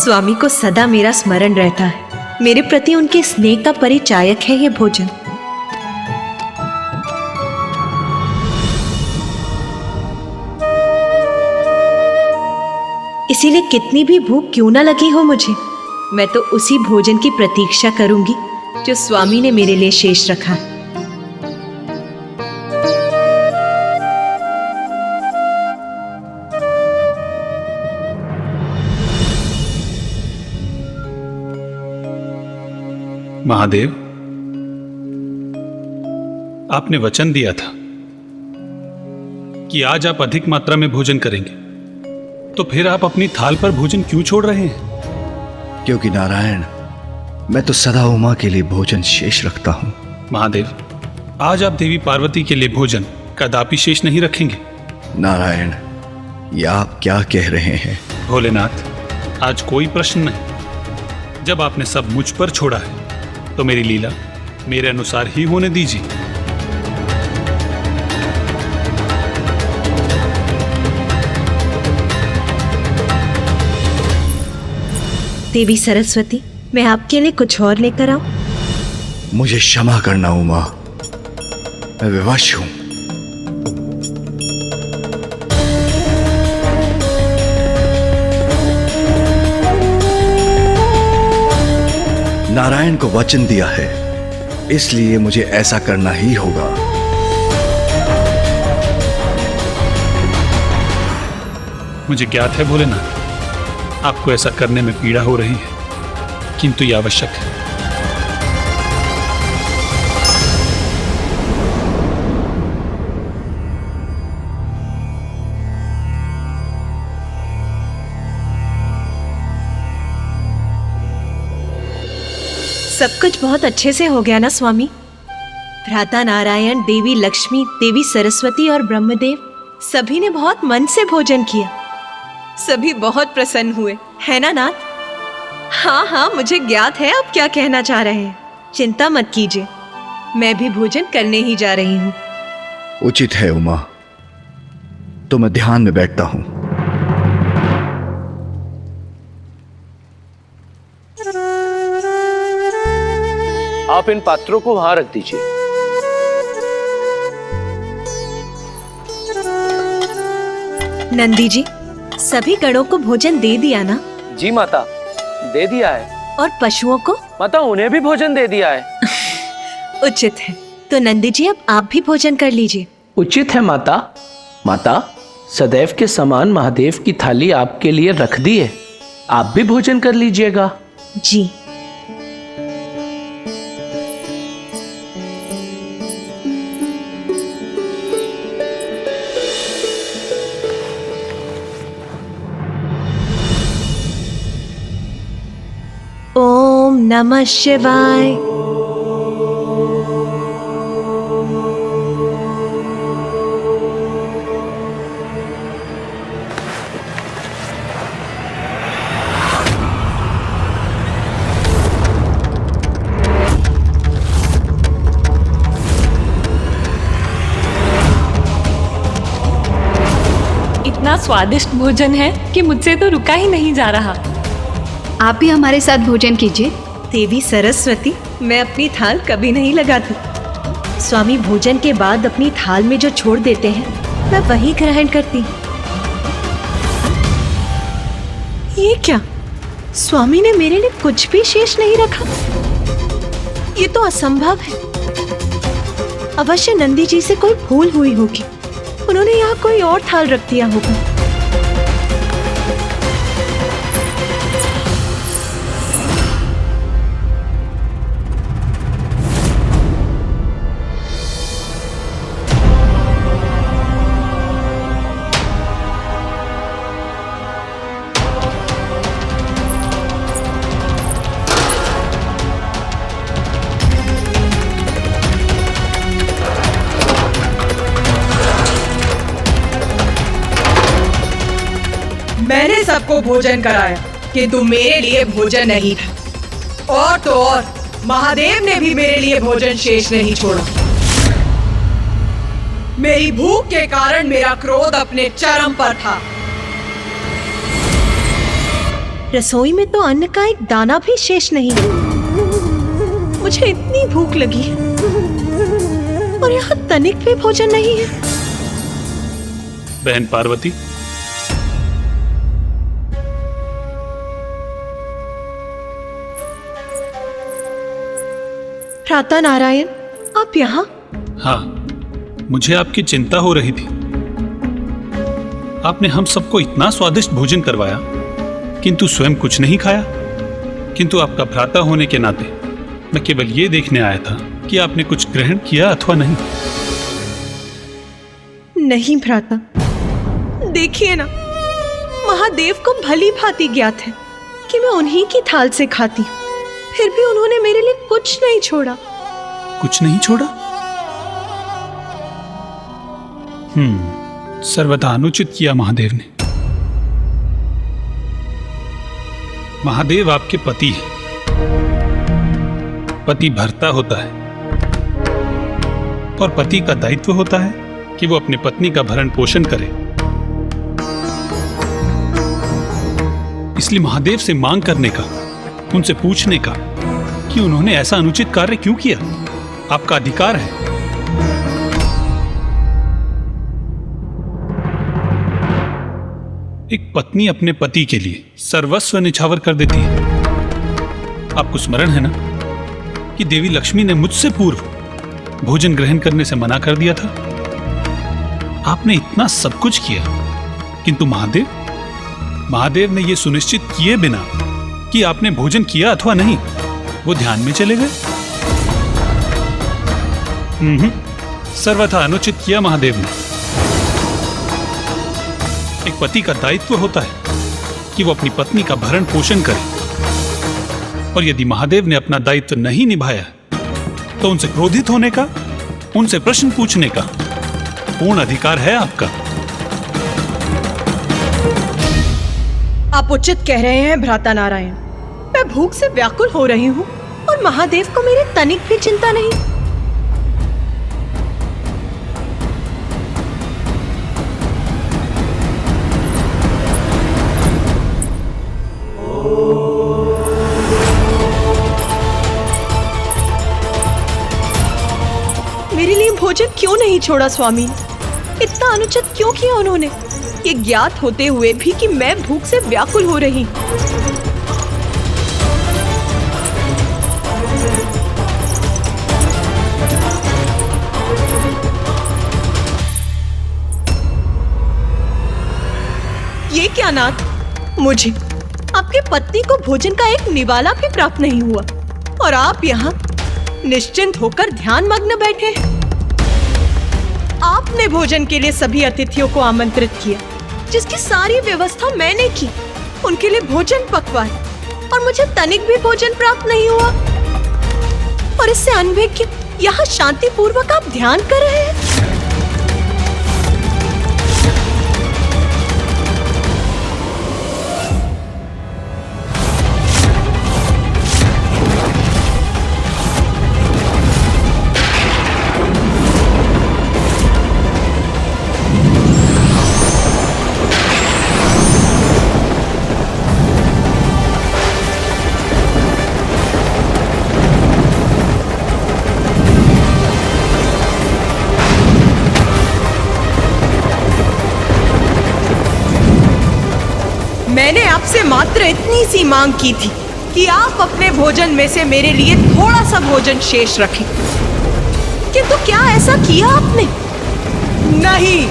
स्वामी को सदा मेरा स्मरण रहता है। मेरे प्रति उनके स्नेह का परिचायक है ये भोजन। इसीलिए कितनी भी भूख क्यों ना लगी हो मुझे, मैं तो उसी भोजन की प्रतीक्षा करूंगी जो स्वामी ने मेरे लिए शेष रखा। महादेव, आपने वचन दिया था कि आज आप अधिक मात्रा में भोजन करेंगे, तो फिर आप अपनी थाल पर भोजन क्यों छोड़ रहे हैं? क्योंकि नारायण, मैं तो सदा उमा के लिए भोजन शेष रखता हूं। महादेव, आज आप देवी पार्वती के लिए भोजन कदापि शेष नहीं रखेंगे। नारायण, ये आप क्या कह रहे हैं? भोलेनाथ, आज कोई प्रश्न नहीं। जब आपने सब मुझ पर छोड़ा है तो मेरी लीला मेरे अनुसार ही होने दीजिए। देवी सरस्वती, मैं आपके लिए कुछ और लेकर आऊं? मुझे क्षमा करना उमा, मैं विवश हूं। नारायण को वचन दिया है, इसलिए मुझे ऐसा करना ही होगा। मुझे ज्ञात है भोलेनाथ, आपको ऐसा करने में पीड़ा हो रही है, किंतु यह आवश्यक है। सब कुछ बहुत अच्छे से हो गया ना स्वामी? भ्राता नारायण, देवी लक्ष्मी, देवी सरस्वती और ब्रह्मदेव सभी ने बहुत मन से भोजन किया। सभी बहुत प्रसन्न हुए, है ना नाथ? हाँ हाँ, मुझे ज्ञात है आप क्या कहना चाह रहे हैं। चिंता मत कीजिए, मैं भी भोजन करने ही जा रही हूँ। उचित है उमा, तो मैं ध्यान में बैठता हूं। आप इन पात्रों को वहां रख दीजिए। नंदी जी, सभी गणों को भोजन दे दिया ना? जी माता, दे दिया है। और पशुओं को? माता, उन्हें भी भोजन दे दिया है। उचित है, तो नंदी जी अब आप भी भोजन कर लीजिए। उचित है माता। माता, सदैव के समान महादेव की थाली आपके लिए रख दी है, आप भी भोजन कर लीजिएगा। जी। ओम नमः शिवाय। इतना स्वादिष्ट भोजन है कि मुझसे तो रुका ही नहीं जा रहा। आप भी हमारे साथ भोजन कीजिए। देवी सरस्वती, मैं अपनी थाल कभी नहीं लगाती। स्वामी भोजन के बाद अपनी थाल में जो छोड़ देते हैं, मैं वही ग्रहण करती हूँ। ये क्या? स्वामी ने मेरे लिए कुछ भी शेष नहीं रखा? ये तो असंभव है। अवश्य नंदी जी से कोई भूल हुई होगी, उन्होंने यहाँ कोई और थाल रख दिया होगा। मैंने सबको भोजन कराया, किंतु मेरे लिए भोजन नहीं था। और तो और महादेव ने भी मेरे लिए भोजन शेष नहीं छोड़ा। मेरी भूख के कारण मेरा क्रोध अपने चरम पर था। रसोई में तो अन्न का एक दाना भी शेष नहीं है। मुझे इतनी भूख लगी है और यहाँ तनिक भी भोजन नहीं है। बहन पार्वती, भ्राता नारायण, आप यहाँ? हाँ, मुझे आपकी चिंता हो रही थी। आपने हम सबको इतना स्वादिष्ट भोजन करवाया, किंतु स्वयं कुछ नहीं खाया। किंतु आपका भ्राता होने के नाते मैं केवल ये देखने आया था कि आपने कुछ ग्रहण किया अथवा नहीं। नहीं भ्राता, देखिए ना, महादेव को भली भांति ज्ञात है कि मैं उन्हीं की थाल से खाती हूँ, फिर भी उन्होंने मेरे लिए कुछ नहीं छोड़ा। कुछ नहीं छोड़ा? सर्वथा अनुचित किया महादेव ने। महादेव आपके पति है। पति भर्ता होता है और पति का दायित्व होता है कि वो अपनी पत्नी का भरण पोषण करे। इसलिए महादेव से मांग करने का, उनसे पूछने का कि उन्होंने ऐसा अनुचित कार्य क्यों किया, आपका अधिकार है। एक पत्नी अपने पति के लिए सर्वस्व निछावर कर देती है। आपको स्मरण है ना कि देवी लक्ष्मी ने मुझसे पूर्व भोजन ग्रहण करने से मना कर दिया था। आपने इतना सब कुछ किया, किंतु महादेव ने यह सुनिश्चित किए बिना कि आपने भोजन किया अथवा नहीं, वो ध्यान में चले गए। सर्वथा अनुचित किया महादेव ने। एक पति का दायित्व होता है कि वो अपनी पत्नी का भरण पोषण करे, और यदि महादेव ने अपना दायित्व नहीं निभाया तो उनसे क्रोधित होने का, उनसे प्रश्न पूछने का पूर्ण अधिकार है आपका। आप उचित कह रहे हैं भ्राता नारायण। मैं भूख से व्याकुल हो रही हूँ और महादेव को मेरी तनिक भी चिंता नहीं। मेरे लिए भोजन क्यों नहीं छोड़ा स्वामी? इतना अनुचित क्यों किया उन्होंने, ये ज्ञात होते हुए भी कि मैं भूख से व्याकुल हो रही। ये क्या नाथ, मुझे आपके पत्नी को भोजन का एक निवाला भी प्राप्त नहीं हुआ और आप यहाँ निश्चिंत होकर ध्यान मग्न बैठे हैं। आपने भोजन के लिए सभी अतिथियों को आमंत्रित किया, जिसकी सारी व्यवस्था मैंने की, उनके लिए भोजन पकवाए, और मुझे तनिक भी भोजन प्राप्त नहीं हुआ। और इससे अनभिज्ञ यहाँ शांति पूर्वक आप ध्यान कर रहे हैं। मैंने आपसे मात्र इतनी सी मांग की थी कि आप अपने भोजन में से मेरे लिए थोड़ा सा भोजन शेष रखें, किंतु क्या ऐसा किया आपने? नहीं।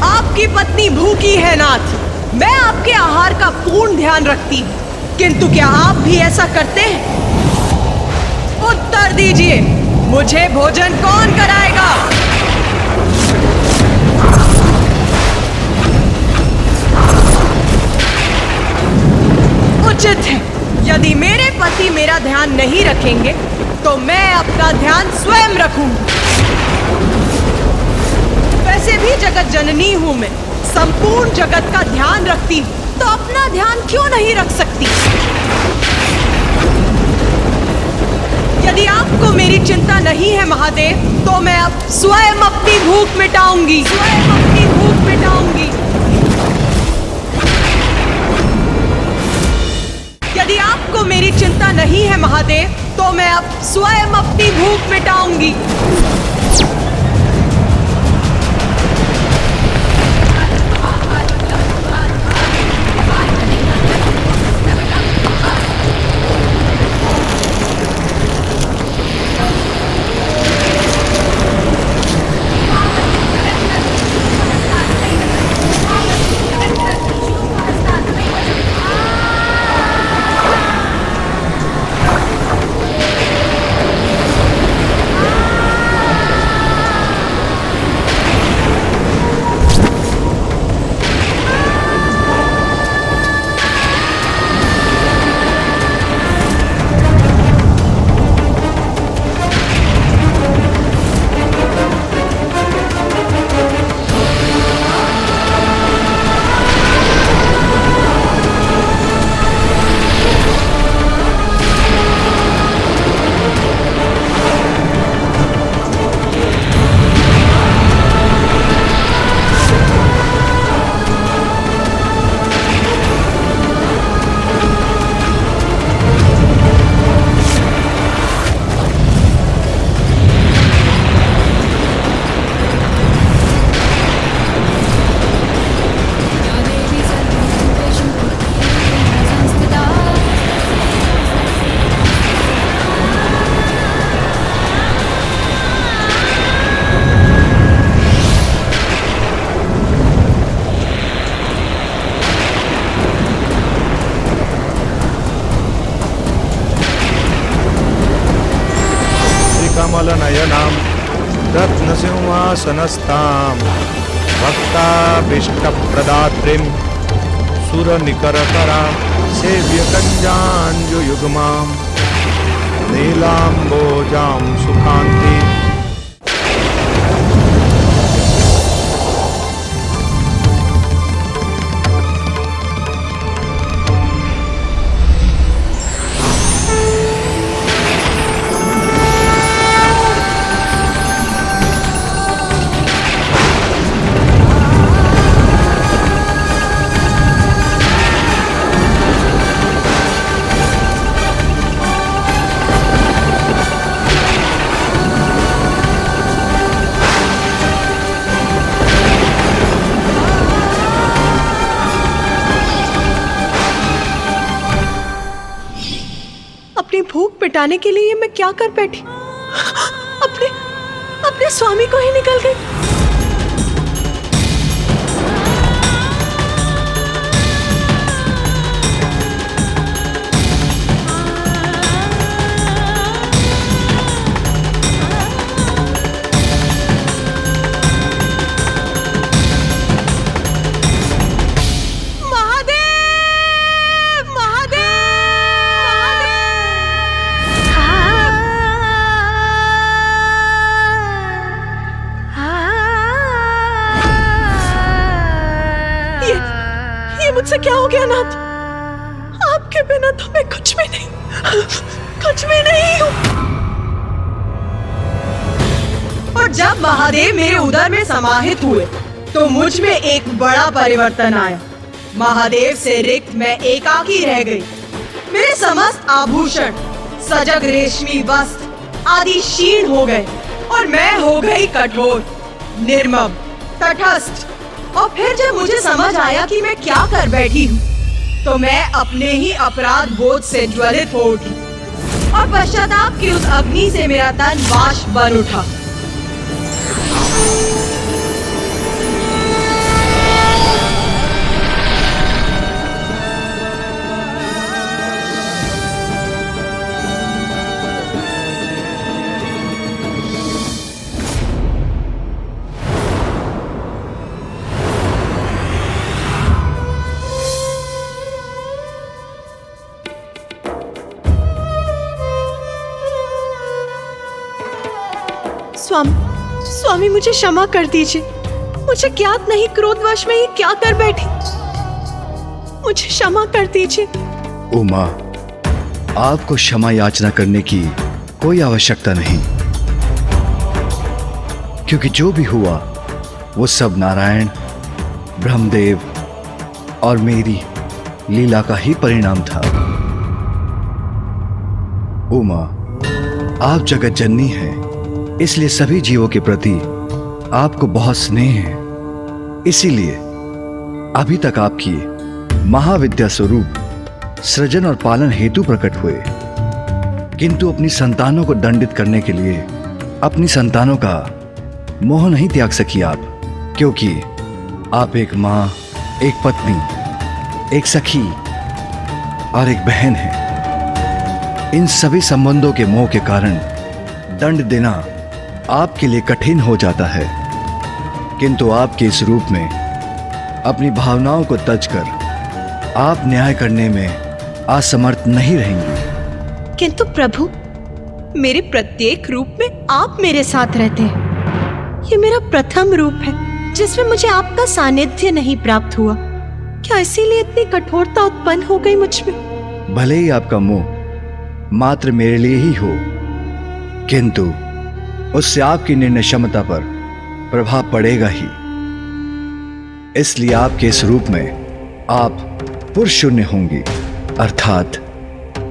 आपकी पत्नी भूखी है नाथ, मैं आपके आहार का पूर्ण ध्यान रखती हूँ, किंतु क्या आप भी ऐसा करते हैं? उत्तर दीजिए, मुझे भोजन कौन कराएगा? उचित है, यदि मेरे पति मेरा ध्यान नहीं रखेंगे तो मैं अपना ध्यान स्वयं रखूंगी। वैसे भी जगत जननी हूं मैं, संपूर्ण जगत का ध्यान रखती हूं, तो अपना ध्यान क्यों नहीं रख सकती? यदि आपको चिंता नहीं है महादेव, तो मैं अब स्वयं अपनी भूख मिटाऊंगी, स्वयं अपनी भूख मिटाऊंगी। यदि आपको मेरी चिंता नहीं है महादेव, तो मैं अब स्वयं अपनी भूख मिटाऊंगी। कमलनयनां रत्नसिंहासनस्थां भक्ताभीष्टप्रदात्रीं सुरनिकरकरां सेव्यकञ्जाञ्जुयुग्मां नीलाम्बोजां सुखान्ति। अपनी भूख मिटाने के लिए मैं क्या कर बैठी? अपने स्वामी को ही निकल गई। मुझसे क्या हो गया नाथ? आपके बिना तो मैं कुछ भी नहीं हूँ। और जब महादेव मेरे उदर में समाहित हुए तो मुझ में एक बड़ा परिवर्तन आया। महादेव से रिक्त मैं एकाकी रह गई। मेरे समस्त आभूषण, सजग रेशमी वस्त्र आदि क्षीण हो गए और मैं हो गई कठोर, निर्मम, तटस्थ। और फिर जब मुझे समझ आया कि मैं क्या कर बैठी हूँ, तो मैं अपने ही अपराध बोध से ज्वलित हो उठी और पश्चाताप की उस अग्नि से मेरा तन वाष्प बन उठा। स्वामी मुझे क्षमा कर दीजिए। मुझे ज्ञात नहीं क्रोधवश में ये क्या कर बैठी। मुझे क्षमा कर दीजिए। उमा, आपको क्षमा याचना करने की कोई आवश्यकता नहीं। क्योंकि जो भी हुआ वो सब नारायण, ब्रह्मदेव और मेरी लीला का ही परिणाम था। उमा, आप जगत जननी हैं, इसलिए सभी जीवों के प्रति आपको बहुत स्नेह है। इसीलिए अभी तक आपकी महाविद्या स्वरूप सृजन और पालन हेतु प्रकट हुए, किंतु अपनी संतानों को दंडित करने के लिए अपनी संतानों का मोह नहीं त्याग सकी आप, क्योंकि आप एक मां, एक पत्नी, एक सखी और एक बहन है। इन सभी संबंधों के मोह के कारण दंड देना आपके लिए कठिन हो जाता है, किंतु आपके इस रूप में अपनी भावनाओं को तज कर आप न्याय करने में असमर्थ नहीं रहेंगी। किंतु प्रभु, मेरे प्रत्येक रूप में आप मेरे साथ रहते हैं। ये मेरा प्रथम रूप है जिसमें मुझे आपका सानिध्य नहीं प्राप्त हुआ। क्या इसीलिए इतनी कठोरता उत्पन्न हो गई मुझ में? भले ही आपका मोह मात्र मेरे लिए ही हो, किंतु उससे आपकी निर्णय क्षमता पर प्रभाव पड़ेगा ही। इसलिए आपके इस रूप में आप पुरुष शून्य होंगी, अर्थात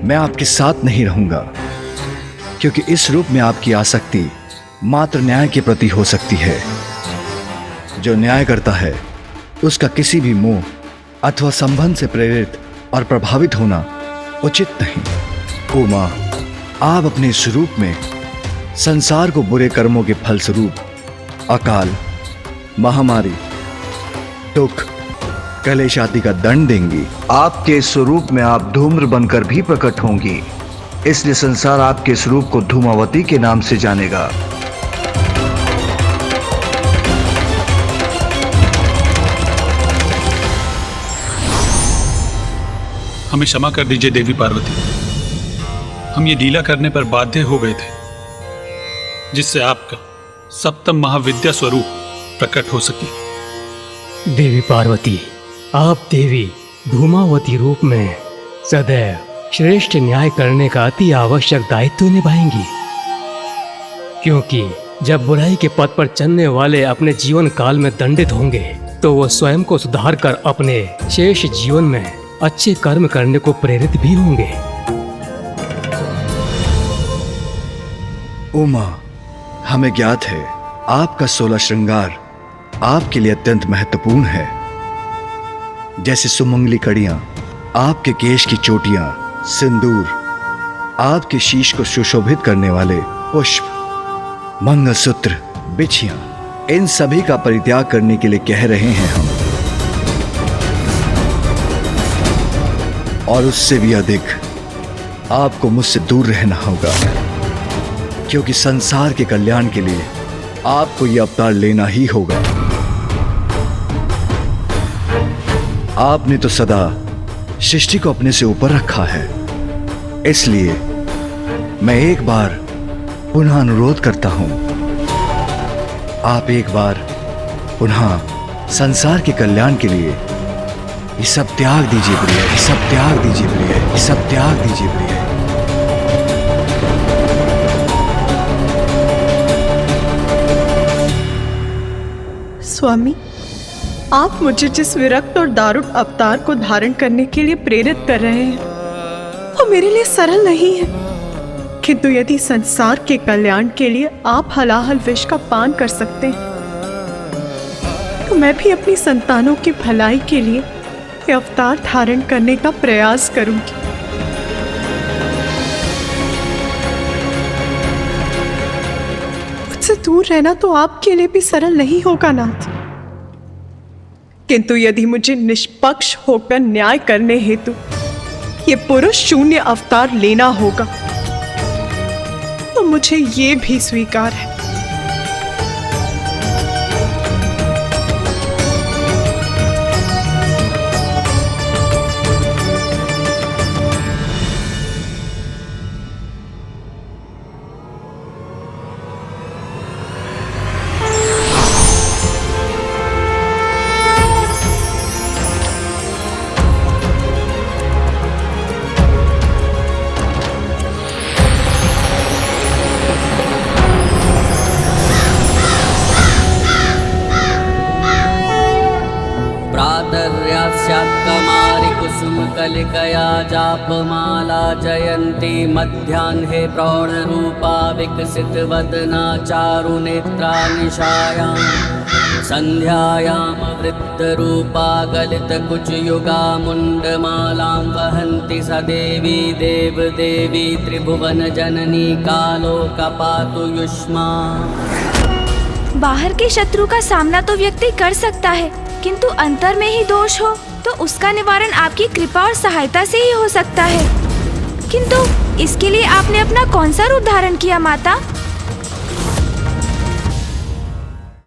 मैं आपके साथ नहीं रहूंगा, क्योंकि इस रूप में आपकी आसक्ति मात्र न्याय के प्रति हो सकती है। जो न्याय करता है उसका किसी भी मोह अथवा संबंध से प्रेरित और प्रभावित होना उचित नहीं। उमा, आप अपने इस रूप में संसार को बुरे कर्मों के फलस्वरूप अकाल, महामारी, दुख, कलेश आदि का दंड देंगी। आपके इस स्वरूप में आप धूम्र बनकर भी प्रकट होंगी, इसलिए संसार आपके स्वरूप को धूमावती के नाम से जानेगा। हमें क्षमा कर दीजिए देवी पार्वती, हम ये लीला करने पर बाध्य हो गए थे, जिससे आपका सप्तम महाविद्या स्वरूप प्रकट हो सके। देवी पार्वती, आप देवी धूमावती रूप में सदैव श्रेष्ठ न्याय करने का अति आवश्यक दायित्व निभाएंगी, क्योंकि जब बुराई के पथ पर चलने वाले अपने जीवन काल में दंडित होंगे तो वो स्वयं को सुधार कर अपने शेष जीवन में अच्छे कर्म करने को प्रेरित भी होंगे। उमा, हमें ज्ञात है आपका 16 श्रृंगार आपके लिए अत्यंत महत्वपूर्ण है, जैसे सुमंगली कड़ियां, आपके केश की चोटियां, सिंदूर, आपके शीश को सुशोभित करने वाले पुष्प, मंगलसूत्र, बिछियां, इन सभी का परित्याग करने के लिए कह रहे हैं हम। और उससे भी अधिक आपको मुझसे दूर रहना होगा, क्योंकि संसार के कल्याण के लिए आपको यह अवतार लेना ही होगा। आपने तो सदा सृष्टि को अपने से ऊपर रखा है, इसलिए मैं एक बार पुनः अनुरोध करता हूं, आप एक बार पुनः संसार के कल्याण के लिए ये सब त्याग दीजिए प्रिय, ये सब त्याग दीजिए प्रिय, ये सब त्याग दीजिए प्रिय। स्वामी, आप मुझे जिस विरक्त और दारुण अवतार को धारण करने के लिए प्रेरित कर रहे हैं वो मेरे लिए सरल नहीं है, किंतु यदि संसार के कल्याण के लिए आप हलाहल विष का पान कर सकते हैं तो मैं भी अपनी संतानों की भलाई के लिए ये अवतार धारण करने का प्रयास करूंगी। मुझसे दूर रहना तो आपके लिए भी सरल नहीं होगा नाथ, किंतु यदि मुझे निष्पक्ष होकर न्याय करने हेतु ये पुरुष शून्य अवतार लेना होगा तो मुझे ये भी स्वीकार है। कलिकया जापमाला जयन्ती मध्याह्ने प्रौढरूपा विकसित वदना चारुनेत्रा निशायां संध्यायां वृद्धरूपा गलितकुचयुगा मुण्डमालां वहन्ति स देवी देवदेवी त्रिभुवन जननी कालोकपातु युष्मा। बाहर के शत्रु का सामना तो व्यक्ति कर सकता है, किंतु अंतर में ही दोष हो तो उसका निवारण आपकी कृपा और सहायता से ही हो सकता है। किंतु इसके लिए आपने अपना कौन सा रूप धारण किया माता?